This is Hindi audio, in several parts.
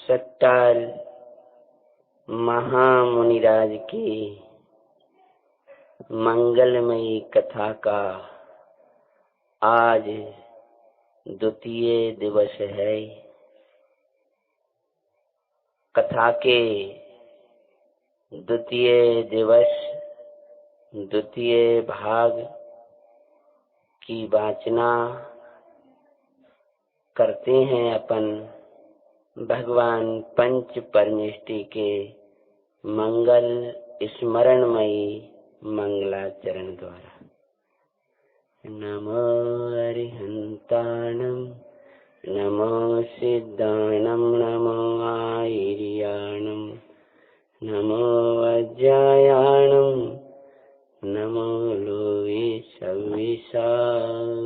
सकटाल महामुनिराज की मंगलमयी कथा का आज द्वितीय दिवस है। कथा के द्वितीय दिवस द्वितीय भाग की वाचना करते हैं अपन भगवान पंच परमेष्टि के मंगल स्मरणमयी मंगलाचरण द्वारा। नमो अरिहंताणं नमो सिद्धाणं नमो आयर्याणं नमो अज्ञायाणं नमो लोवे सविशां।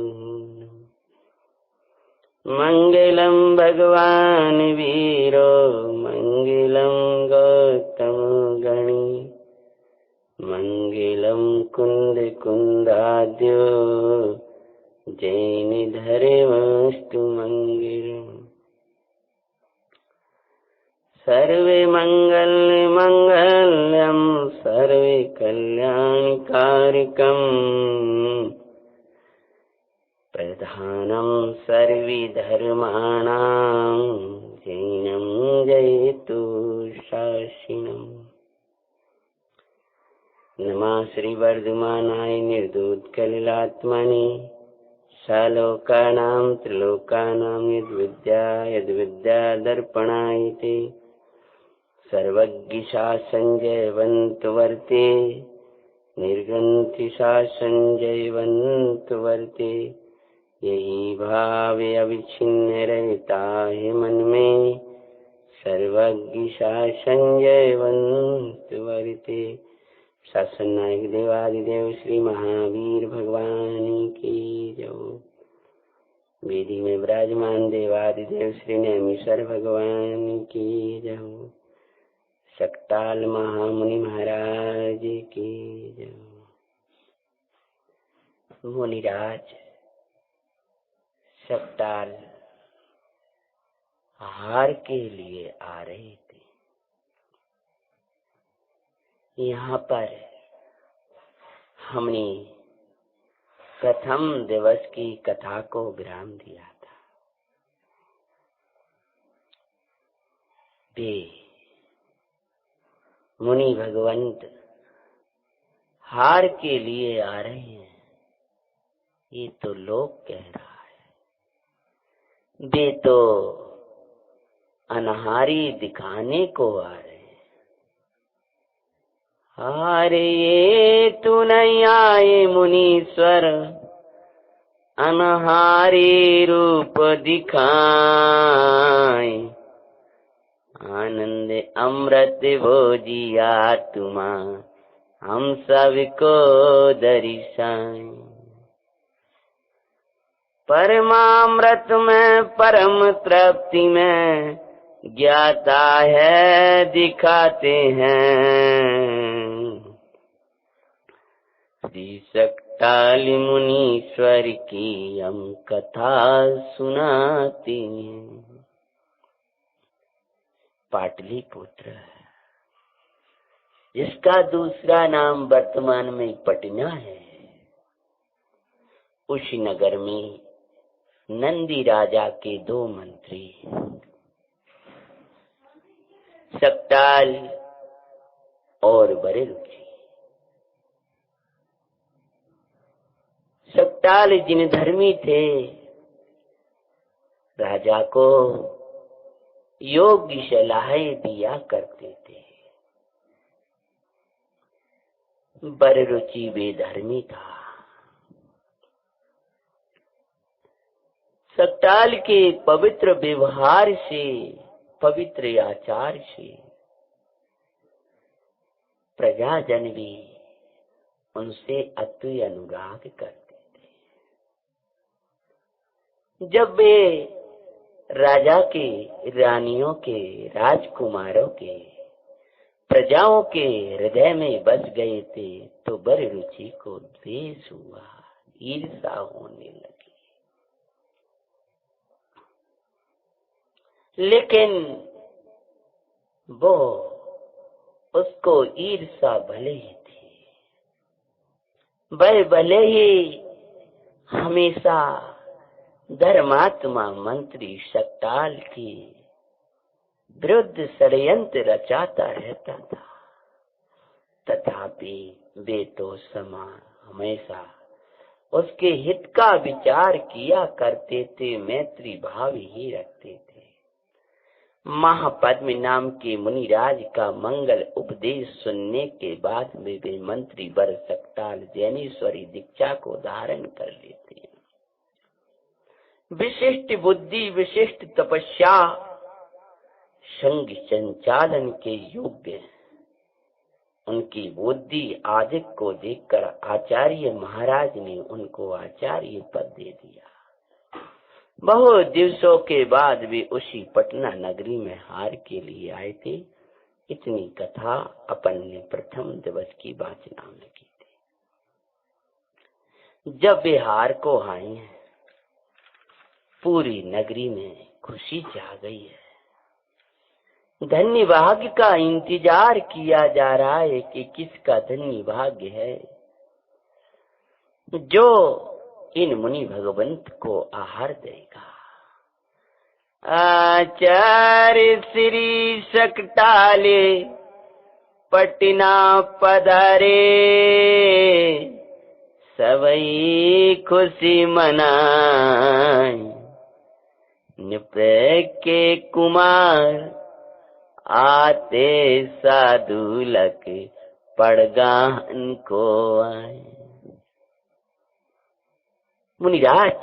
मंगलम भगवान वीरो मंगलम गौतम गणी मंगलम कुंद कुंदाद्यो जैन धर्मस्तु मंगलम। सर्वे मंगल मंगलम सर्वे कल्याणकारकम प्रधानम सर्वधर्माणां जैनं जयतु शासिनम्। नमः श्री वर्धमानाय निर्दोषकलिलात्मने सलोकानां त्रिलोकानां यद्विद्या दर्पणायते सर्वज्ञ संजयवन्त वर्ते निर्गन्ति संजयवन्त वर्ते। यही भाव अविच्छिन्न रहता है मन में सर्वज्ञ संजयवन्त वर्ते। शासन नायक देवादिदेव श्री महावीर भगवान की जय। वेदी में विराजमान देवादिदेव श्री नेमीश्वर भगवान की जय। सकटाल महामुनि महाराज की जय। मुनिराज सकटाल आहार के लिए आ रहे थे। यहाँ पर हमने प्रथम दिवस की कथा को विराम दिया था। वे मुनि भगवंत हार के लिए आ रहे हैं, ये तो लोग कह रहा है। वे तो अनहारी दिखाने को आ रहे हैं। हारे ये तू नहीं आए मुनीश्वर अनहारी रूप दिखाए। आनंद अमृत भोजिया तुमा हम सबको दर्शाए। परमामृत में परम तृप्ति में ज्ञाता है दिखाते हैं। श्री सकटाल मुनीश्वर की हम कथा सुनाते हैं। पाटलिपुत्र जिसका दूसरा नाम वर्तमान में पटना है, उस नगर में नंदी राजा के दो मंत्री सकटाल और बरेरुचि। सकटाल जिन धर्मी थे, राजा को योग्य सलाहें दिया करते थे। बरेरुचि बेधर्मी था। सकटाल के पवित्र व्यवहार से, पवित्र आचार से प्रजाजन भी उनसे अति अनुराग करते थे। जब वे राजा के, रानियों के, राजकुमारों के, प्रजाओं के हृदय में बस गए थे, तो बरेरुचि को द्वेष हुआ, ईर्ष्या होने लगी। लेकिन वो उसको ईर्षा भले ही थी, वह भले ही हमेशा धर्मात्मा मंत्री शकटाल की विरुद्ध षड्यंत्र रचाता रहता था, तथापि वे तो हमेशा उसके हित का विचार किया करते थे, मैत्री भाव ही रखते थे। महापद्म नाम के मुनिराज का मंगल उपदेश सुनने के बाद में वे मंत्री वर शकटाल जैनेश्वरी दीक्षा को धारण कर लेते हैं। विशिष्ट बुद्धि, विशिष्ट तपस्या, संघ संचालन के योग्य उनकी बुद्धि आदि को देखकर आचार्य महाराज ने उनको आचार्य पद दे दिया। बहुत दिवसों के बाद वे उसी पटना नगरी में हार के लिए आए थे। इतनी कथा अपन ने प्रथम दिवस की वाचना में की थी। जब वे हार को आए हैं, पूरी नगरी में खुशी छा गई है। धन्य भाग्य का इंतजार किया जा रहा है कि किसका धन्य भाग्य है जो इन मुनि भगवंत को आहार देगा। आचार्य श्री शकटाले पटना पधारे, सबई खुशी मनाए, नृप के कुमार आते साधु लक पड़गाहन को आए। मुनिराज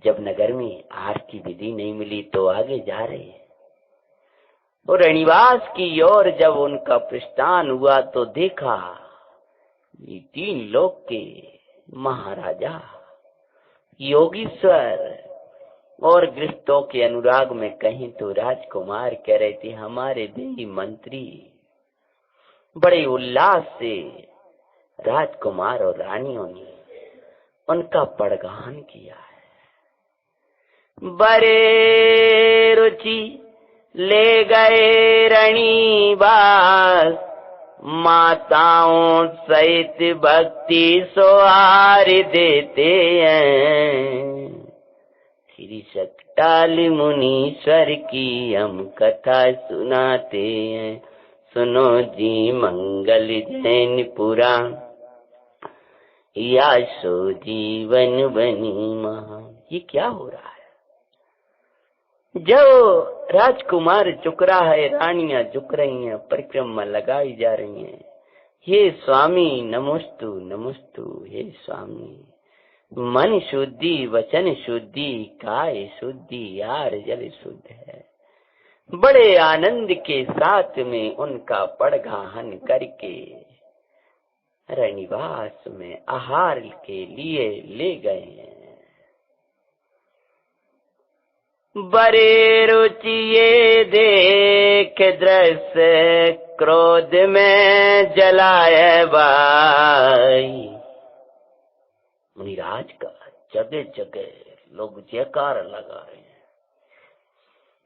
जब नगर में आहार की विधि नहीं मिली तो आगे जा रहे हैं। और रणिवास की ओर जब उनका प्रस्थान हुआ तो देखा ये 3 लोक के महाराजा, योगीश्वर और गृहस्थों के अनुराग में कहीं तो राजकुमार कह रहे थे, हमारे देवी मंत्री बड़े उल्लास से राजकुमार और रानियों ने उनका पड़गाहन किया है। बड़े रुचि ले गए रणिवास, माताओं सहित भक्ति सोहार देते हैं। श्री शकटाल मुनीश्वर की हम कथा सुनाते हैं, सुनो जी मंगल जैन पुराण, या सो जीवन बनी महा। ये क्या हो रहा है? जब राजकुमार झुक रहा है, रानियां झुक रही हैं, परिक्रमा लगाई जा रही हैं। हे स्वामी नमोस्तु नमोस्तु, हे स्वामी। मन शुद्धि, वचन शुद्धि, काय शुद्धि, यार जल शुद्ध है। बड़े आनंद के साथ में उनका पड़गाहन करके रणिवास में आहार के लिए ले गए हैं। बड़े रुचि ये देख दृश्य, क्रोध में जलाए भाई। मुनिराज का जगह जगह लोग जयकार लगा रहे हैं।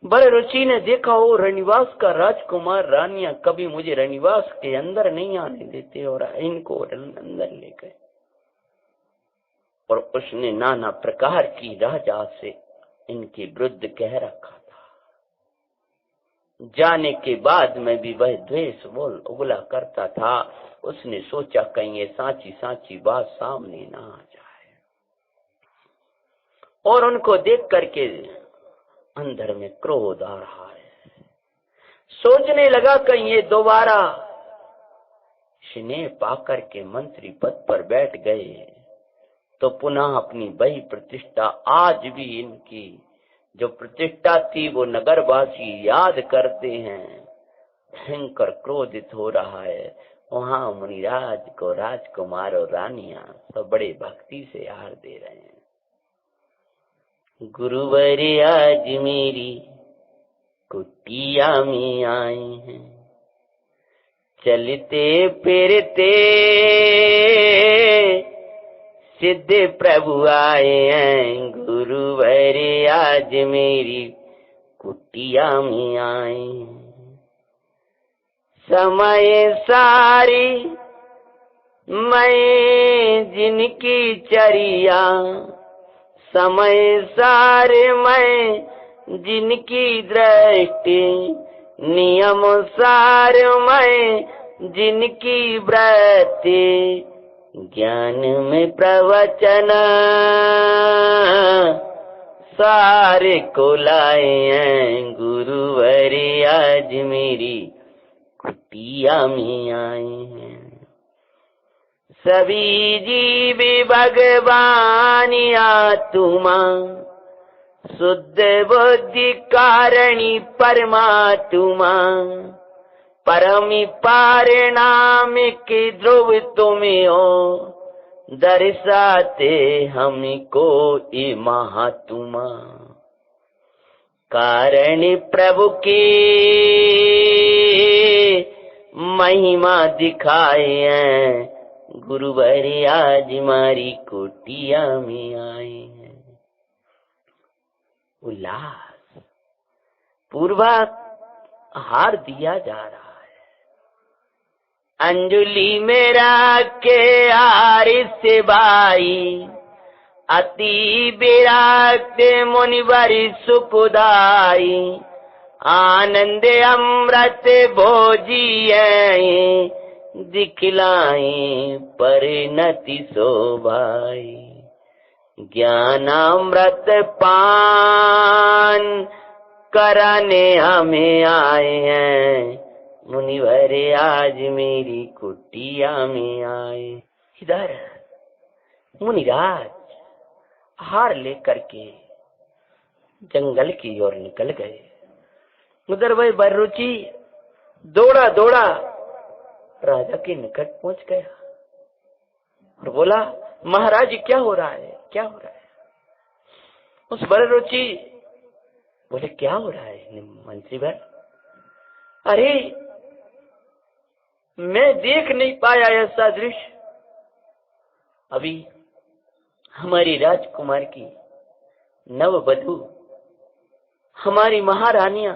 बड़े रुचि ने देखा, वो रणिवास का राजकुमार रानियां कभी मुझे रणिवास के अंदर नहीं आने देते और इनको अंदर ले गए। और उसने नाना प्रकार की राजा से इनके विरुद्ध कह रखा था। जाने के बाद में भी वह द्वेष बोल उगला करता था। उसने सोचा कहीं ये सांची सांची बात सामने ना आ जाए, और उनको देख करके अंदर में क्रोध आ रहा है। सोचने लगा कहीं ये दोबारा स्नेह पाकर के मंत्री पद पर बैठ गए तो पुनः अपनी वही प्रतिष्ठा, आज भी इनकी जो प्रतिष्ठा थी वो नगरवासी याद करते हैं। भयंकर क्रोधित हो रहा है। वहां मुनिराज को राजकुमार और रानियां सब बड़े भक्ति से आहार दे रहे हैं। गुरुवर आज मेरी कुटिया में आए हैं, चलते फिरते सिद्ध प्रभु आए हैं। गुरुवर आज मेरी कुटिया में आए हैं। समय सारी मैं जिनकी चरिया, समय सारे मैं जिनकी दृष्टि, नियम सार मैं जिनकी वृत्ति, ज्ञान में प्रवचन सारे को लाए हैं, गुरुवर आज मेरी कुटिया में आए हैं। सभी जीव भगवान आत्मा, शुद्ध बुद्धि कारणि परमात्मा, परमि पारिणामिक ध्रुव तुम हो, दर्शाते हमको ये महात्मा। कारण प्रभु की महिमा दिखाए हैं, गुरुवर आज हमारी कुटिया में आए हैं। उल्लास पूर्वक हार दिया जा रहा है। अंजलि मेरा के हार से भाई, अति विरक्त मुनिवर सुखदाई, आनंद अमृत भोजिए, दिखलाए परिणति शोभाई। ज्ञानामृत पान कराने हमें आए हैं, मुनिवर आज मेरी कुटिया में आए। इधर मुनिराज हार लेकर के जंगल की ओर निकल गए। उधर वह बर्रुचि दौड़ा दौड़ा राजा के निकट पहुंच गया और बोला, महाराज क्या हो रहा है, क्या हो रहा है? उस बर्रुचि बोले, क्या हो रहा है मंत्रीवर? अरे मैं देख नहीं पाया ऐसा दृश्य। अभी हमारी राजकुमार की नववधू, हमारी महारानियां,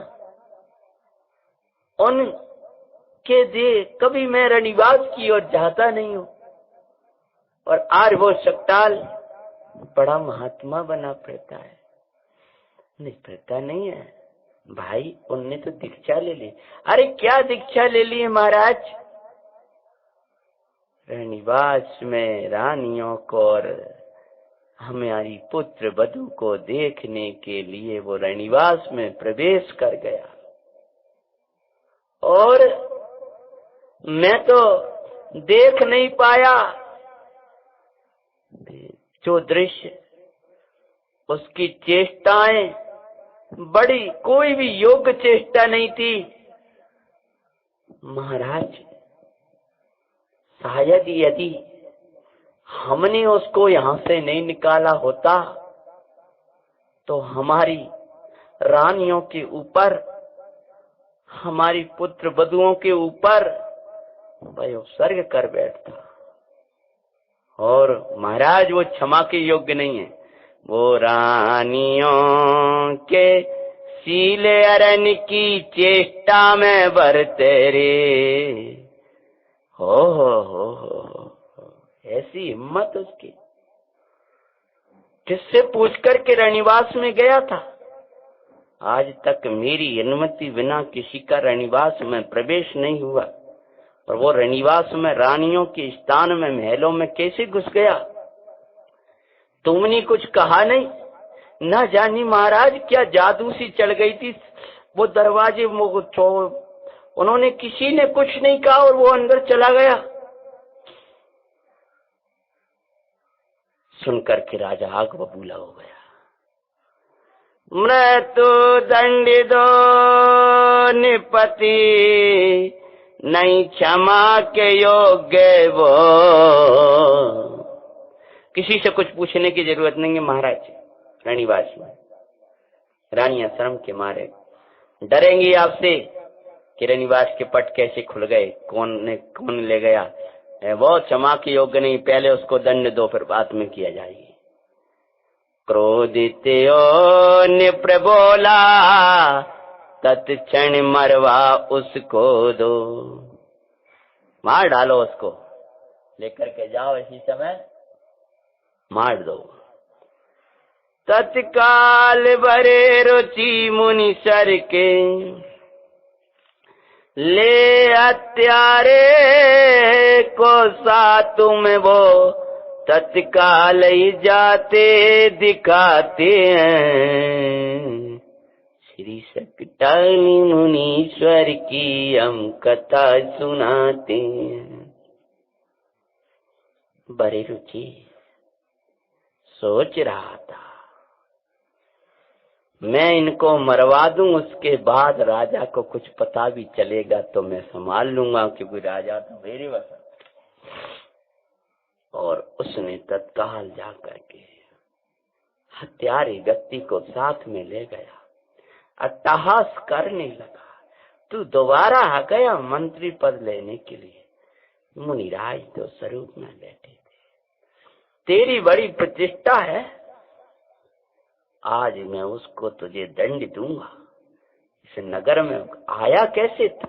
उनके दे कभी मैं रणनिवास की ओर जाता नहीं हूं, और आज वो शकटाल बड़ा महात्मा बना फिरता है। नहीं फिरता नहीं है भाई, उनने तो दीक्षा ले ली। अरे क्या दीक्षा ले ली है महाराज? रणनिवास में रानियों को और हमारी पुत्र वधू को देखने के लिए वो रणनिवास में प्रवेश कर गया, और मैं तो देख नहीं पाया जो दृश्य। उसकी चेष्टाएं बड़ी, कोई भी योग्य चेष्टा नहीं थी। महाराज शायद यदि हमने उसको यहां से नहीं निकाला होता तो हमारी रानियों के ऊपर, हमारी पुत्र वधुओं के ऊपर वह उत्सर्ग कर बैठता। और महाराज वो क्षमा के योग्य नहीं है। वो रानियों के शील अरण्य की चेष्टा में बरते रे। हो ऐसी हिम्मत उसकी, किससे पूछ करके रणनिवास में गया था? आज तक मेरी अनुमति बिना किसी का रणनिवास में प्रवेश नहीं हुआ, और वो रणनिवास में रानियों के स्थान में, महलों में कैसे घुस गया? तुमने कुछ कहा नहीं? ना जानी महाराज क्या जादू सी चढ़ गई थी वो दरवाजे, उन्होंने किसी ने कुछ नहीं कहा और वो अंदर चला गया। सुनकर के राजा आग बबूला हो गया। मृत्यु दंडितो निपति, नहीं क्षमा के योग्य वो। किसी से कुछ पूछने की जरूरत नहीं है महाराज। रणनिवास में रानियां शर्म के मारे डरेंगी आपसे कि रणनिवास के पट कैसे खुल गए, कौन ले गया। वो क्षमा के योग्य नहीं, पहले उसको दंड दो, फिर बाद में किया जाएगी। क्रोधित निप्र बोला, तत्क्षण मरवा उसको दो। मार डालो उसको, लेकर के जाओ इसी समय मार दो। तत्काल बरे रुचि मुनि सर के, ले हत्यारे को साथ में वो तत्काल ही जाते दिखाते हैं। श्री सकटानी मुनीश्वर की हम कथा सुनाते हैं। बड़े रुचि सोच रहा था मैं इनको मरवा दूं, उसके बाद राजा को कुछ पता भी चलेगा तो मैं संभाल लूंगा, क्योंकि राजा तो मेरे वश। और उसने तत्काल जा करके हत्यारे व्यक्ति को साथ में ले गया, अट्टहास करने लगा, तू दोबारा आ गया मंत्री पद लेने के लिए। मुनिराज तो स्वरूप में बैठे थे, तेरी बड़ी प्रतिष्ठा है, आज मैं उसको तुझे दंड दूंगा। इस नगर में आया कैसे तू?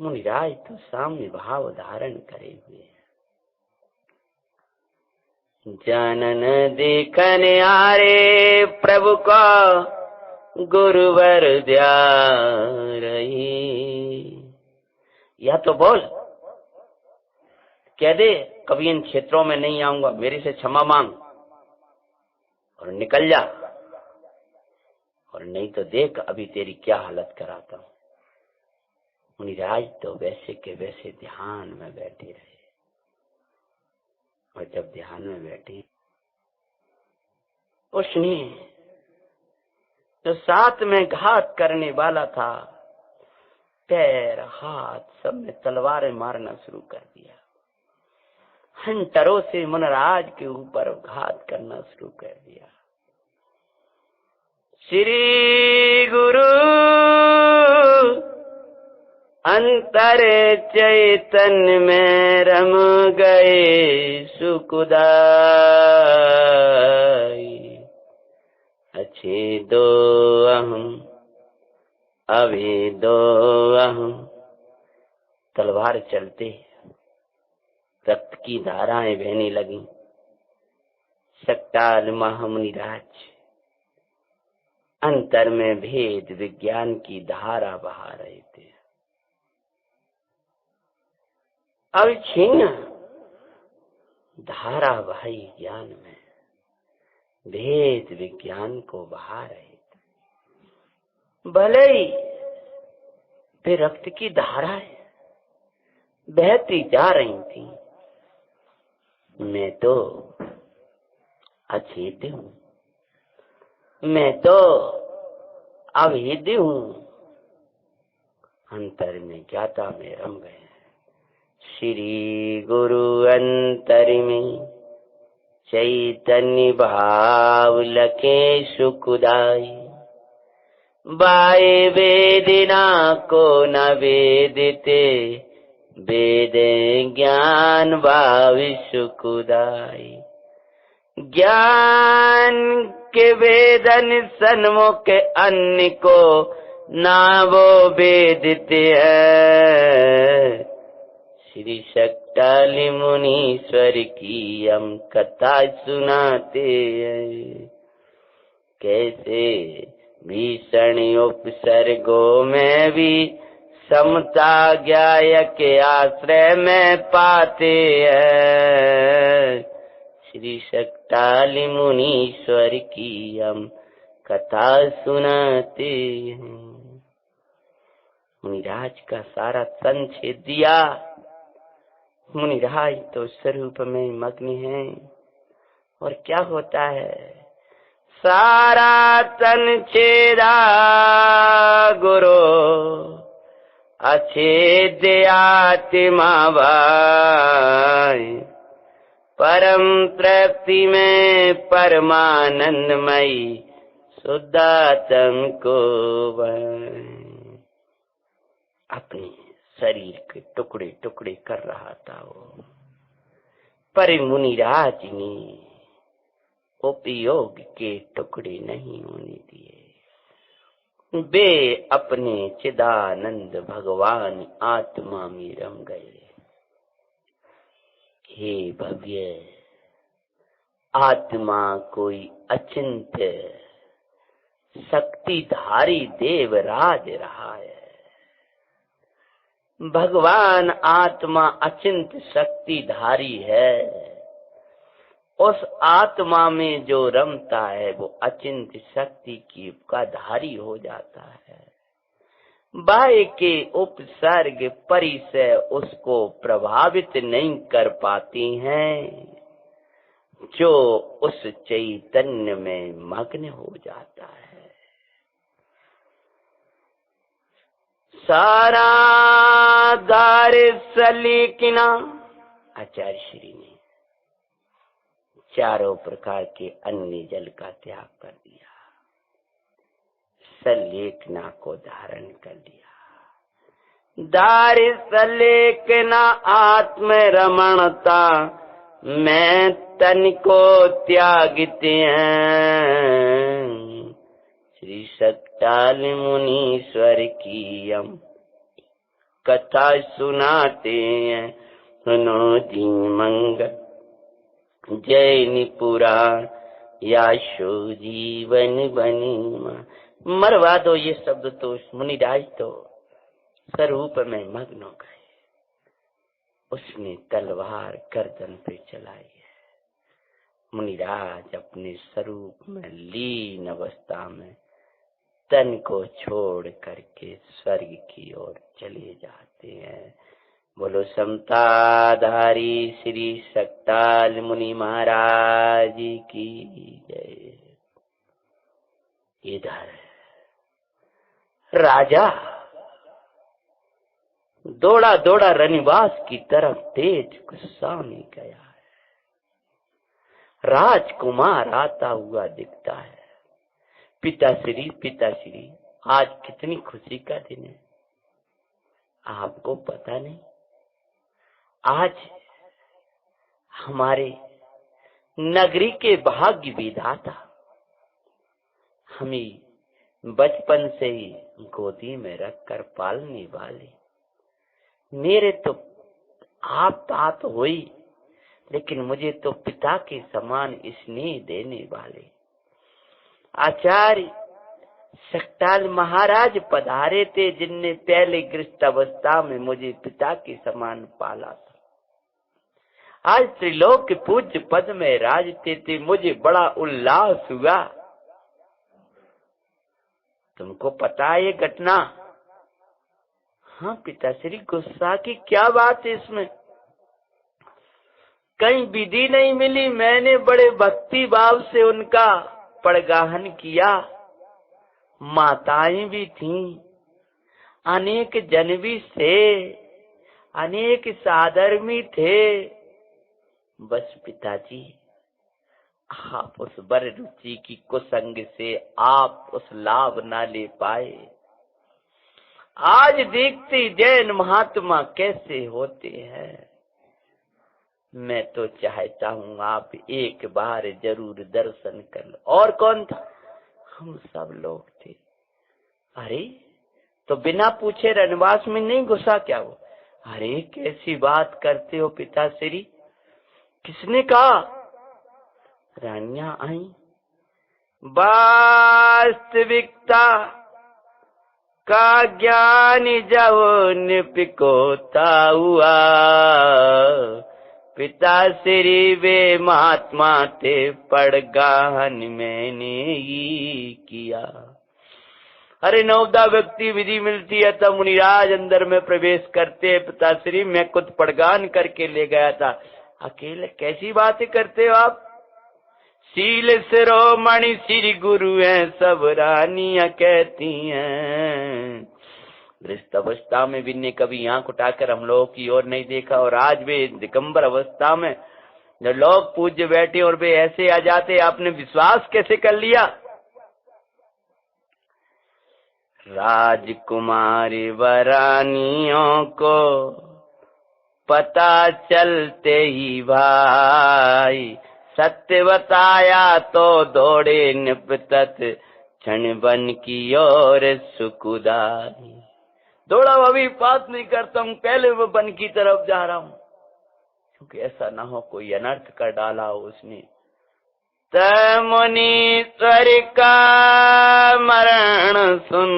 मुनिराज तो सामने भाव धारण करे हुए है। जानन देखन आरे प्रभु का गुरुवर द्या रही। या तो बोल, कह दे कभी इन क्षेत्रों में नहीं आऊंगा, मेरे से क्षमा मांग और निकल जा, और नहीं तो देख अभी तेरी क्या हालत कराता हूं। मुनिराज तो वैसे के वैसे ध्यान में बैठे रहे, और जब ध्यान में बैठे उसने जो साथ में घात करने वाला था, पैर हाथ सब में तलवारें मारना शुरू कर दिया। हंटरों से मुनिराज के ऊपर घात करना शुरू कर दिया। श्री गुरु अंतर चैतन्य में रम गए सुखदाई। अच्छे दो अहम अभी दो अहम। तलवार चलते रक्त की धाराएं बहने लगी। सकटाल महामुनिराज अंतर में भेद विज्ञान की धारा बहा रहे थे। अब छीना धारा बहाई ज्ञान में भेद विज्ञान को बहा रहे थे। भले ही वे रक्त की धाराएं बहती जा रही थी, मैं तो अछेत हूं, मैं तो अभेद हूं। अंतर में ज्ञाता में रम गए। श्री गुरु अंतर में चैतन्य भाव लखे सुखदाई। बाए वेदना को न वेदते, वेद ज्ञान भाव सुखदाई। ज्ञान के वेदन सन्मुख अन्य को ना वो वेदते है। श्री सकटाली मुनीश्वर की हम कथा सुनाते हैं। कैसे भीषण उपसर्गों में भी समता ज्ञाय के आश्रय में पाते हैं। श्री सकटाली मुनीश्वर की हम कथा सुनाते हैं। मुनिराज का सारा संक्षेप दिया। मुनिराज तो स्वरूप में मग्न है। और क्या होता है, सारा तन छेदा गुरु अछेद्य आत्मा भाई। परम तृप्ति में परमानंदमयी शुद्धात्म को अपने शरीर के टुकड़े टुकड़े कर रहा था वो। पर मुनिराज ने उपयोग के टुकड़े नहीं होने दिए। वे अपने चिदानंद भगवान आत्मा में रम गए। हे भव्य, आत्मा कोई अचिंत्य शक्तिधारी देवराज रहा है। भगवान आत्मा अचिंत्य शक्तिधारी है। उस आत्मा में जो रमता है वो अचिंत्य शक्ति की का धारी हो जाता है। बाह्य के उपसर्ग परिसय उसको प्रभावित नहीं कर पाती हैं, जो उस चैतन्य में मग्न हो जाता है। सारा दार सलीकिना, आचार्य श्री ने चारों प्रकार के अन्य जल का त्याग कर दिया, सलेखना को धारण कर लिया। दार सलेखना आत्म रमणता मैं तन को त्यागते हैं। श्री सकटाल मुनीश्वर की हम कथा सुनाते हैं, सुनो दी मंगल जय निपुरा याशो जीवन बनी। मरवा दो ये शब्द तो मुनिराज तो स्वरूप में मग्न हो गए। उसने तलवार गर्दन पे चलाई है। मुनिराज अपने स्वरूप में लीन अवस्था में तन को छोड़ करके स्वर्ग की ओर चले जाते हैं। बोलो समताधारी श्री सकटाल मुनि महाराज की जय। इधर राजा दौड़ा दौड़ा रनिवास की तरफ तेज गुस्सा में गया है। राजकुमार आता हुआ दिखता है। पिताश्री आज कितनी खुशी का दिन है, आपको पता नहीं? आज हमारे नगरी के भाग्य विधाता हमें बचपन से ही गोदी में रखकर पालने वाले, मेरे तो आप तात हुई, लेकिन मुझे तो पिता के समान स्नेह देने वाले आचार्य सकटाल महाराज पधारे थे, जिनने पहले गृहस्थ अवस्था में मुझे पिता के समान पाला था। आज त्रिलोक के पूज्य पद में राजते थे, मुझे बड़ा उल्लास हुआ। तुमको पता है ये घटना? हाँ पिताश्री, गुस्सा की क्या बात है इसमें? कहीं विधि नहीं मिली, मैंने बड़े भक्ति भाव से उनका पड़गाहन किया। माताएं भी थीं, अनेक जन भी थे, अनेक साधर्मी थे। बस पिताजी, आप उस वर रुचि की कुसंग से आप उस लाभ ना ले पाए। आज देखते जैन महात्मा कैसे होते हैं। मैं तो चाहता हूँ आप एक बार जरूर दर्शन कर लो। और कौन था? हम सब लोग थे। अरे तो बिना पूछे रनवास में नहीं घुसा क्या वो? अरे कैसी बात करते हो पिताश्री, किसने कहा? रानियां आई। वास्तविकता का ज्ञान जब निपिकोता हुआ, पिताश्री वे महात्मा थे, पड़गाहन मैंने ही किया। अरे नवदा व्यक्ति विधि मिलती है तब मुनिराज अंदर में प्रवेश करते। पिताश्री मैं खुद पड़गान करके ले गया था। अकेले कैसी बातें करते हो आप? शील शिरोमणि श्री गुरु हैं, सब रानियां कहती हैं। गृहस्थ अवस्था में भी ने कभी आंख उठाकर हम लोगों की ओर नहीं देखा, और आज वे दिगंबर अवस्था में जो लोग पूज्य बैठे और वे ऐसे आ जाते, आपने विश्वास कैसे कर लिया? राजकुमारी वरानियों को पता चलते ही भाई, सत्य बताया तो दौड़े निपतत क्षण बन की ओर सुकुदाई। दौड़ा, अभी बात नहीं करता हूँ, पहले वो वन की तरफ जा रहा हूँ, क्योंकि ऐसा ना हो कोई अनर्थ कर डाला हो उसने। मुनीश्वर का मरण सुन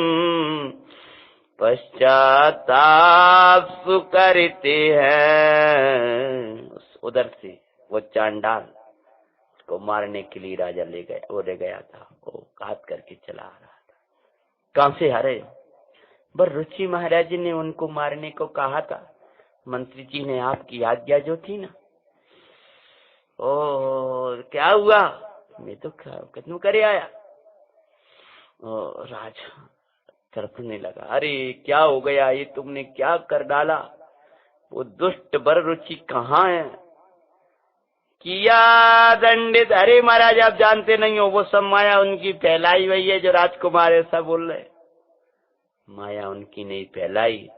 पश्चाताप सुकरते हैं। उधर से वो चांडाल को मारने के लिए राजा ले गया था, वो घात करके चला आ रहा था। कहां से आ रहे? पर रुचि महाराज ने उनको मारने को कहा था, मंत्री जी ने आपकी आज्ञा जो थी ना। ओ क्या हुआ? मैं तो खत्म करे आया। ओ राजा तड़पने लगा, अरे क्या हो गया, ये तुमने क्या कर डाला? वो दुष्ट बर रुचि कहाँ है? किया दंडित। अरे महाराज आप जानते नहीं हो, वो सब माया उनकी फैलाई हुई है जो राजकुमार ऐसा बोल रहे। माया उनकी नहीं फैलाई,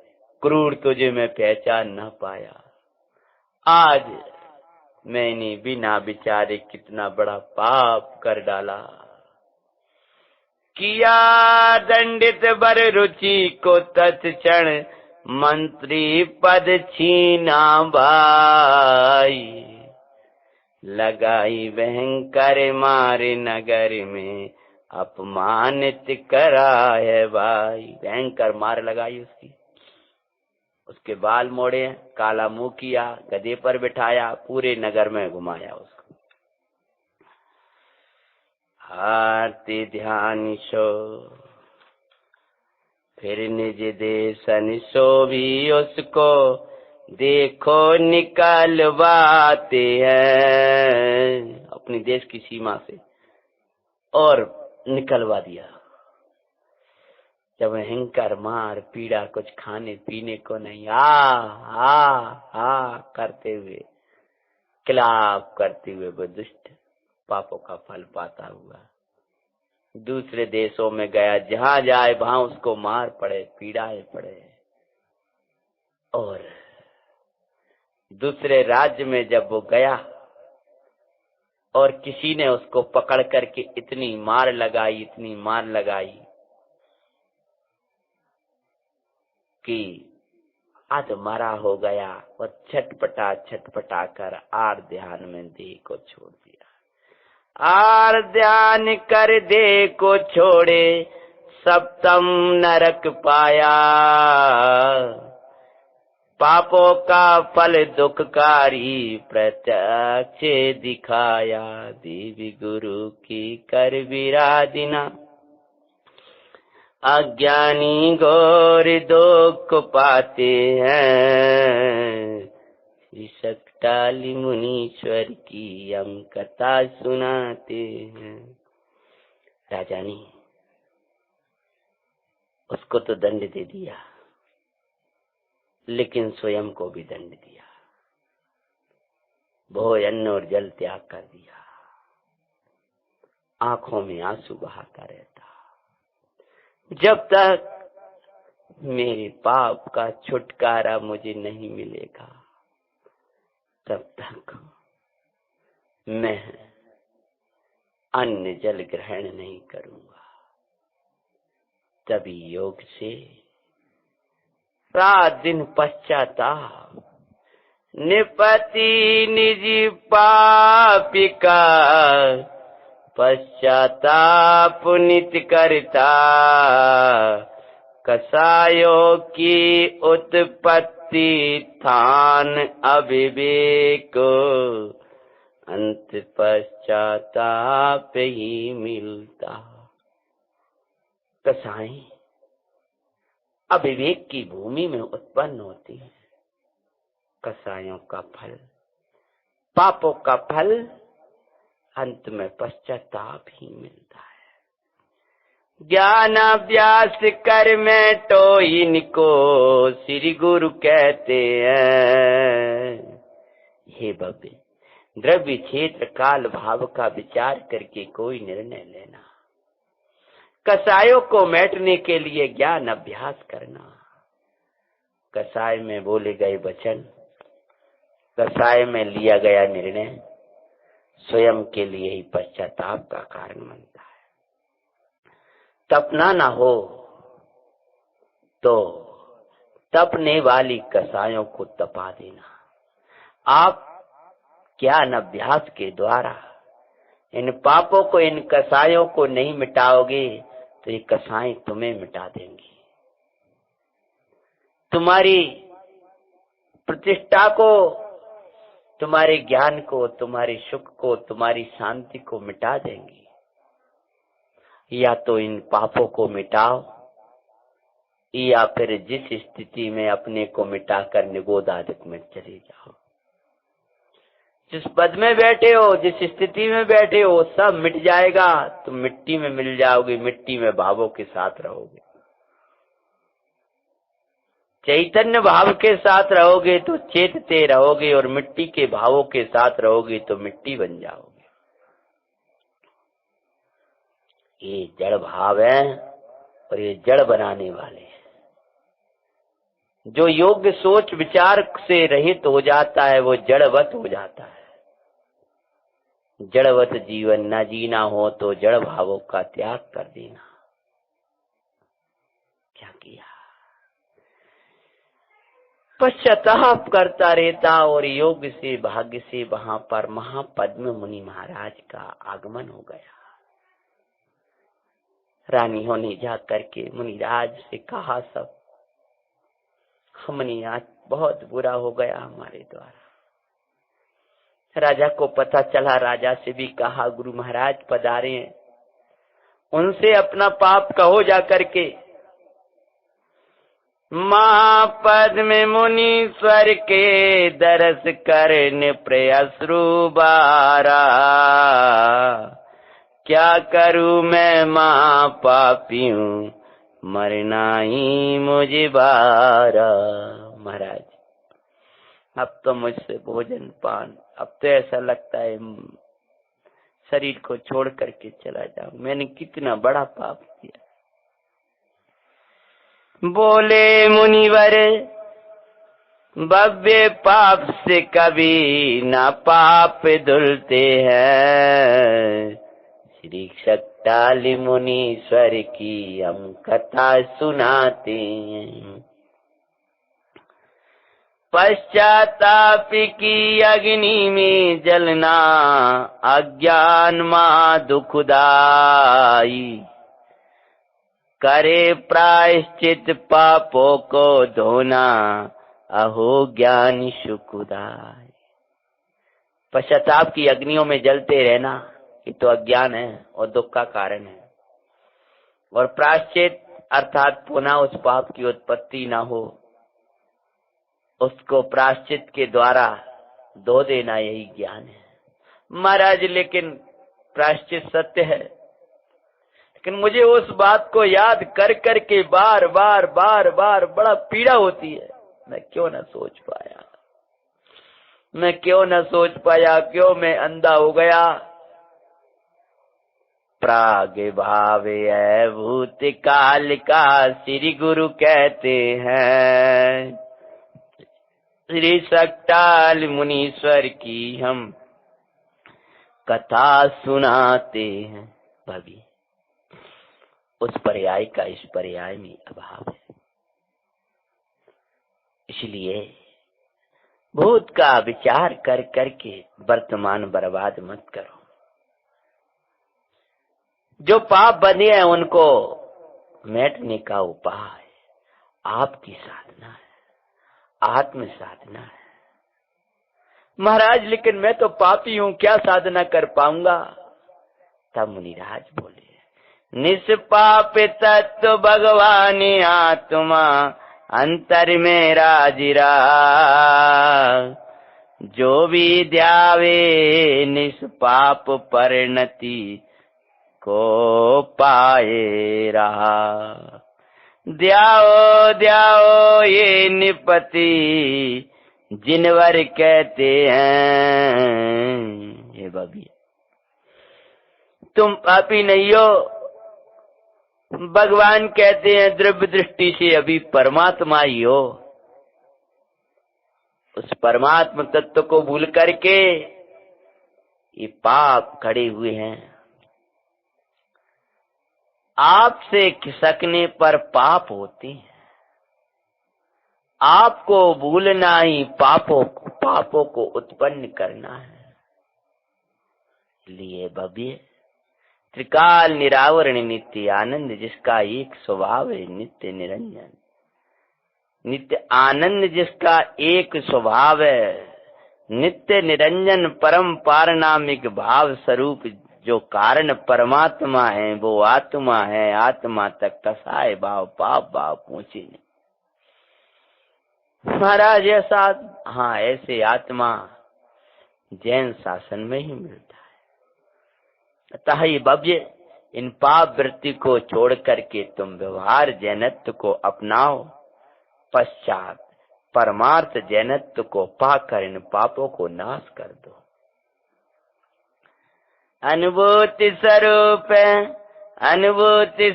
क्रूर तुझे मैं पहचान न पाया। आज मैंने बिना विचारे कितना बड़ा पाप कर डाला। किया दंडित बर रुचि को तत्क्षण मंत्री पद छीना भाई। लगाई भयंकर मारे नगर में अपमानित करा है भाई। भयंकर मार लगाई उसकी, उसके बाल मोड़े, काला मुंह किया, गधे पर बिठाया, पूरे नगर में घुमाया उसको। आरती ध्यान सो फिर निज देशन सो भी उसको देखो निकलवाते हैं अपनी देश की सीमा से, और निकलवा दिया। जब भयंकर मार पीड़ा, कुछ खाने पीने को नहीं, आ करते हुए, क्लाप करते हुए वो दुष्ट पापों का फल पाता हुआ दूसरे देशों में गया। जहां जाए वहां उसको मार पड़े, पीड़ाएं पड़े। और दूसरे राज्य में जब वो गया और किसी ने उसको पकड़ करके इतनी मार लगाई, इतनी मार लगाई कि आज मरा हो गया, और छटपटा कर आर ध्यान में देह को छोड़ दिया। आर ध्यान कर देह को छोड़े सप्तम नरक पाया। पापों का फल दुखकारी प्रत्यक्ष दिखाया। देवी गुरु की कर विराधना अज्ञानी घोर दुख पाते हैं। श्री सकटाली मुनीश्वर की हम कथा सुनाते हैं। राजा ने उसको तो दंड दे दिया, लेकिन स्वयं को भी दंड दिया। भोजन अन्न और जल त्याग कर दिया। आंखों में आंसू बहाता रहता, जब तक मेरे पाप का छुटकारा मुझे नहीं मिलेगा तब तक मैं अन्न जल ग्रहण नहीं करूंगा। तभी योग से रात दिन पश्चाताप निपति निज पापिका पश्चाताप नित करता। कसायों की उत्पत्ति थान अविवेक अंत पश्चाताप ही मिलता। कसाई अविवेक की भूमि में उत्पन्न होती है। कसायों का फल, पापों का फल अंत में पश्चाताप ही मिलता है। ज्ञान अभ्यास कर में तो इनको श्री गुरु कहते हैं। हे भव्य, द्रव्य क्षेत्र काल भाव का विचार करके कोई निर्णय लेना। कसायों को मेटने के लिए ज्ञान अभ्यास करना। कसाय में बोले गए वचन, कसाय में लिया गया निर्णय स्वयं के लिए ही पश्चाताप का कारण बनता है। तपना ना हो तो तपने वाली कसायों को तपा देना। आप ज्ञान अभ्यास के द्वारा इन पापों को, इन कसायों को नहीं मिटाओगे तो ये कसाएं तुम्हें मिटा देंगी। तुम्हारी प्रतिष्ठा को, तुम्हारे ज्ञान को, तुम्हारे सुख को, तुम्हारी शांति को मिटा देंगी। या तो इन पापों को मिटाओ, या फिर जिस स्थिति में अपने को मिटाकर निगोद आदत में चले जाओ। जिस पद में बैठे हो, जिस स्थिति में बैठे हो, सब मिट जाएगा। तुम मिट्टी में मिल जाओगे, मिट्टी में भावों के साथ रहोगे। चैतन्य भाव के साथ रहोगे तो चेतते रहोगे, और मिट्टी के भावों के साथ रहोगे तो मिट्टी बन जाओगे। ये जड़ भाव है और ये जड़ बनाने वाले हैं। जो योग्य सोच विचार से रहित हो जाता है वो जड़वत हो जाता है। जड़वत जीवन न जीना हो तो जड़ भावों का त्याग कर देना। क्या किया? पश्चाताप करता रहता, और योग से भाग्य से वहां पर महापद्म मुनि महाराज का आगमन हो गया। रानियों ने जाकर के मुनिराज से कहा, सब हमने आज बहुत बुरा हो गया हमारे द्वारा। राजा को पता चला, राजा से भी कहा, गुरु महाराज पधारे हैं, उनसे अपना पाप कहो जाकर के। महापद्म मुनीश्वर के दरस करने प्रयश्रु बारा, क्या करूं मैं महापापी हूं, मरना ही मुझे बारा। महाराज अब तो मुझसे भोजन पान, अब तो ऐसा लगता है शरीर को छोड़ करके चला जाऊं, मैंने कितना बड़ा पाप किया। बोले मुनिवर, भव्य पाप से कभी ना पाप धुलते हैं। श्री शक्ताली मुनीश्वर की हम कथा सुनाते हैं। पश्चाताप की अग्नि में जलना अज्ञान मा दुखदाई, करे प्रायश्चित पापों को धोना अहो ज्ञानी सुखदाई। पश्चाताप की अग्नियों में जलते रहना ये तो अज्ञान है और दुख का कारण है। और प्रायश्चित अर्थात पुनः उस पाप की उत्पत्ति ना हो, उसको प्रायश्चित के द्वारा धो देना, यही ज्ञान है। महाराज लेकिन प्रायश्चित सत्य है, लेकिन मुझे उस बात को याद कर कर के बार बार बड़ा पीड़ा होती है। मैं क्यों न सोच पाया, मैं क्यों न सोच पाया, क्यों मैं अंधा हो गया। प्राग भावे है भूत काल का श्री गुरु कहते हैं। श्री शक्ताल मुनीश्वर की हम कथा सुनाते हैं। भाभी उस पर्याय का इस पर्याय में अभाव है, इसलिए भूत का विचार कर करके वर्तमान बर्बाद मत करो। जो पाप बने हैं उनको मिटने का उपाय आपकी साधना है, आत्म साधना है। महाराज लेकिन मैं तो पापी हूं, क्या साधना कर पाऊंगा? तब मुनिराज बोले, निष्पाप तत्व भगवान आत्मा अंतर में राजिरा, जो भी ध्यावे निष्पाप परिणति को पाए रहा। ध्याओ ध्याओ ये निपति जिनवर कहते हैं। हे भाभी तुम पापी नहीं हो, भगवान कहते हैं द्रव्य दृष्टि से अभी परमात्मा ही हो। उस परमात्मा तत्व को भूल करके ये पाप खड़े हुए हैं। आपसे खिसकने पर पाप होते हैं। आपको भूलना ही पापों को उत्पन्न करना है। लिए भव्य त्रिकाल निरावरण नित्य आनंद, जिसका एक स्वभाव है नित्य निरंजन। नित्य आनंद जिसका एक स्वभाव है, नित्य निरंजन परम पारनामिक भाव स्वरूप जो कारण परमात्मा है वो आत्मा है। आत्मा तक तसाय भाव पाप भाव पहुंचे नहीं। महाराज ऐसा, हाँ ऐसे आत्मा जैन शासन में ही मिलता है। अतः ये भव्य इन पाप वृत्ति को छोड़ करके तुम व्यवहार जैनत्व को अपनाओ, पश्चात परमार्थ जैनत्व को पाकर इन पापों को नाश कर दो। अनुभूति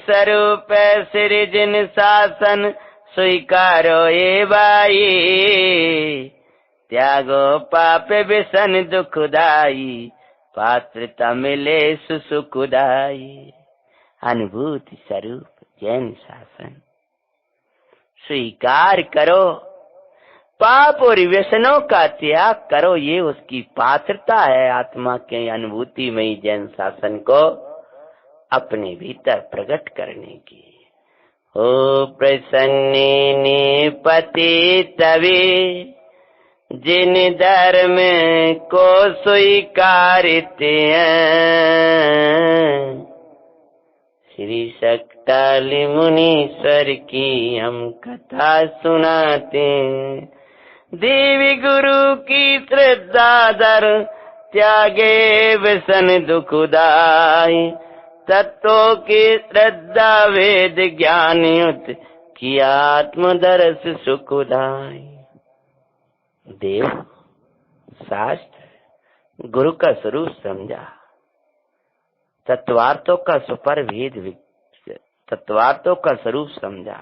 स्वरूप सृजन शासन स्वीकारो ये बाई, त्यागो पाप व्यसन दुखदाई, पात्रता मिले सुखदाई। अनुभूति स्वरूप जैन शासन स्वीकार करो, पाप और व्यसनों का त्याग करो, ये उसकी पात्रता है आत्मा के अनुभूति में ही जैन शासन को अपने भीतर प्रकट करने की। ओ प्रसन्ने पति तवे, जिन धर्म को स्वीकारते हैं, श्री सक्ताली मुनीश्वर की हम कथा सुनाते। देवी गुरु की श्रद्धा दर, त्यागे व्यसन दुखदाई, तत्वों की श्रद्धा वेद ज्ञान युत, की आत्मदर्श सुखदाई। देव शास्त्र गुरु का स्वरूप समझा, तत्वार्थों का तत्वार्थों का स्वरूप समझा,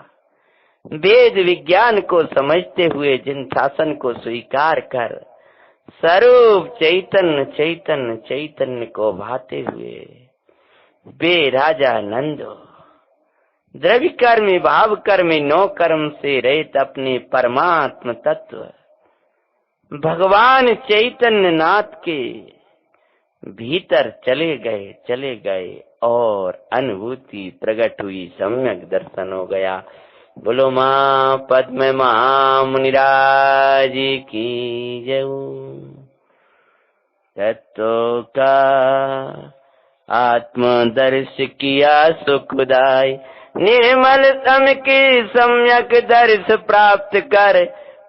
वेद विज्ञान को समझते हुए जिन शासन को स्वीकार कर स्वरूप चैतन्य चैतन्य चैतन्य को भाते हुए बे राजा नंदो द्रव्य कर्मी भाव कर्मी नो कर्म से रहित अपने परमात्म तत्व भगवान चैतन्य नाथ के भीतर चले गए और अनुभूति प्रकट हुई, सम्यक दर्शन हो गया। बोलो मां पद्म महामुनिराज की जय। तत्व का आत्मदर्श किया सुखदाई, निर्मल सम के सम्यक दर्श प्राप्त कर,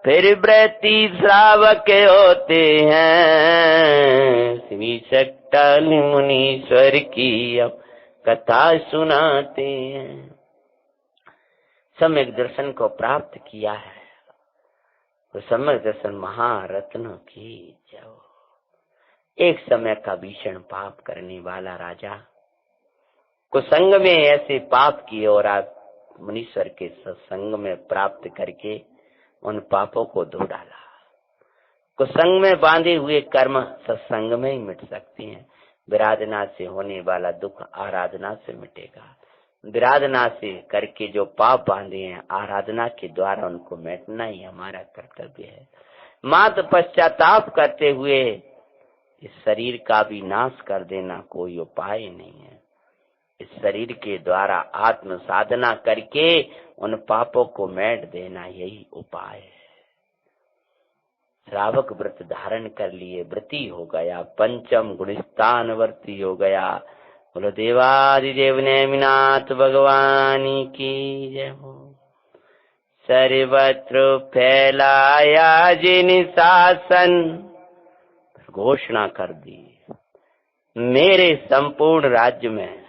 फिर व्रती श्रावक होते हैं। श्री सक्ताली मुनीश्वर की अब कथा सुनाते हैं। सम्यक दर्शन को प्राप्त किया है तो सम्यक दर्शन महारत्नों की जय। एक समय का भीषण पाप करने वाला राजा कुसंग में ऐसे पाप किए और आप मुनीश्वर के सत्संग में प्राप्त करके उन पापों को धो डाला। कुसंग में बांधे हुए कर्म सत्संग में ही मिट सकते हैं। विराधना से होने वाला दुख आराधना से मिटेगा। विराधना से करके जो पाप बांधे हैं आराधना के द्वारा उनको मिटना ही हमारा कर्तव्य है। मात्र पश्चाताप करते हुए इस शरीर का भी नाश कर देना कोई उपाय नहीं है। इस शरीर के द्वारा आत्म साधना करके उन पापों को मेट देना यही उपाय है। श्रावक व्रत धारण कर लिए, व्रती हो गया, पंचम गुणस्थान वर्ती हो गया। बोलो देवादिदेव नेमिनाथ भगवान की जय हो। सर्वत्र फैलाया जिन शासन, घोषणा कर दी मेरे संपूर्ण राज्य में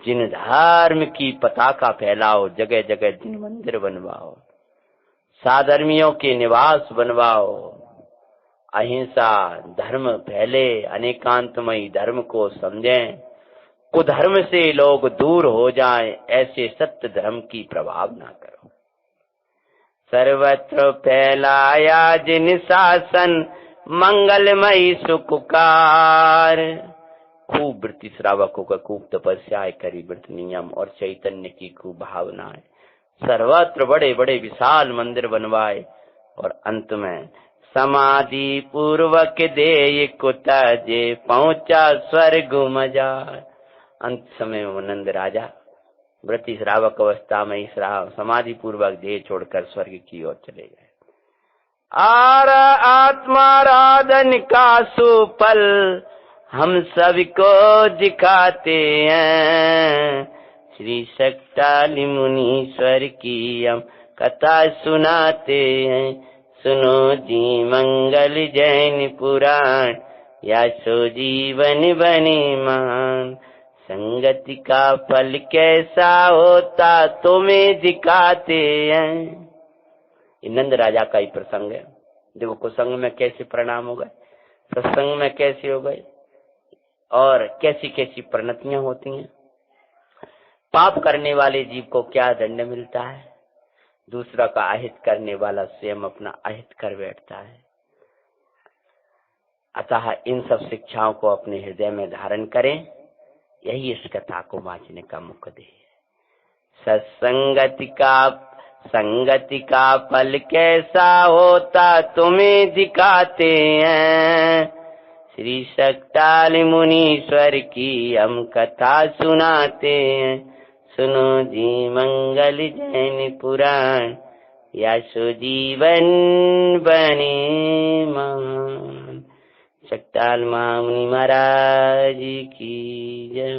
जिन धर्म की पताका फैलाओ, जगह जगह जिन मंदिर बनवाओ, साधर्मियों के निवास बनवाओ, अहिंसा धर्म फैले, अनेकांतमयी धर्म को समझें, कुधर्म से लोग दूर हो जाएं, ऐसे सत्य धर्म की प्रभाव ना करो। सर्वत्र फैलाया जिन शासन, मंगलमयी सुखकार, खूब वृत्ति श्रावकों का खूब तपस्याएं करी, व्रत नियम और चैतन्य की खूब भावनाएं, सर्वत्र बड़े बड़े विशाल मंदिर बनवाए और अंत में समाधि पूर्वक देय कुता जे पहुंचा स्वर्ग मजार। अंत समय वो नंद राजा व्रति श्रावक अवस्था में ही समाधि पूर्वक देह छोड़कर स्वर्ग की ओर चले गए। आत्माराधन का सुफल हम सबको दिखाते हैं, श्री सक्ताली मुनीश्वर की हम कथा सुनाते हैं। सुनो जी मंगल जैन पुराण, या सो जीवन बने महान। संगति का फल कैसा होता तुम्हें दिखाते हैं। नंद राजा का ही प्रसंग है। देखो कुसंग में कैसे परिणाम हो गए, सत्संग में कैसे हो गए और कैसी कैसी परिणतियां होती हैं। पाप करने वाले जीव को क्या दंड मिलता है, दूसरा का अहित करने वाला स्वयं अपना अहित कर बैठता है। अतः इन सब शिक्षाओं को अपने हृदय में धारण करें, यही इस कथा को बांचने का मुख्य ध्येय है। संगति का फल कैसा होता तुम्हें दिखाते हैं, श्री सक्ताली मुनीश्वर की हम कथा सुनाते हैं। सुनो जी मंगल जैन पुराण, या सो जीवन बने महान। सक्ताल महामुनि महाराज की जय।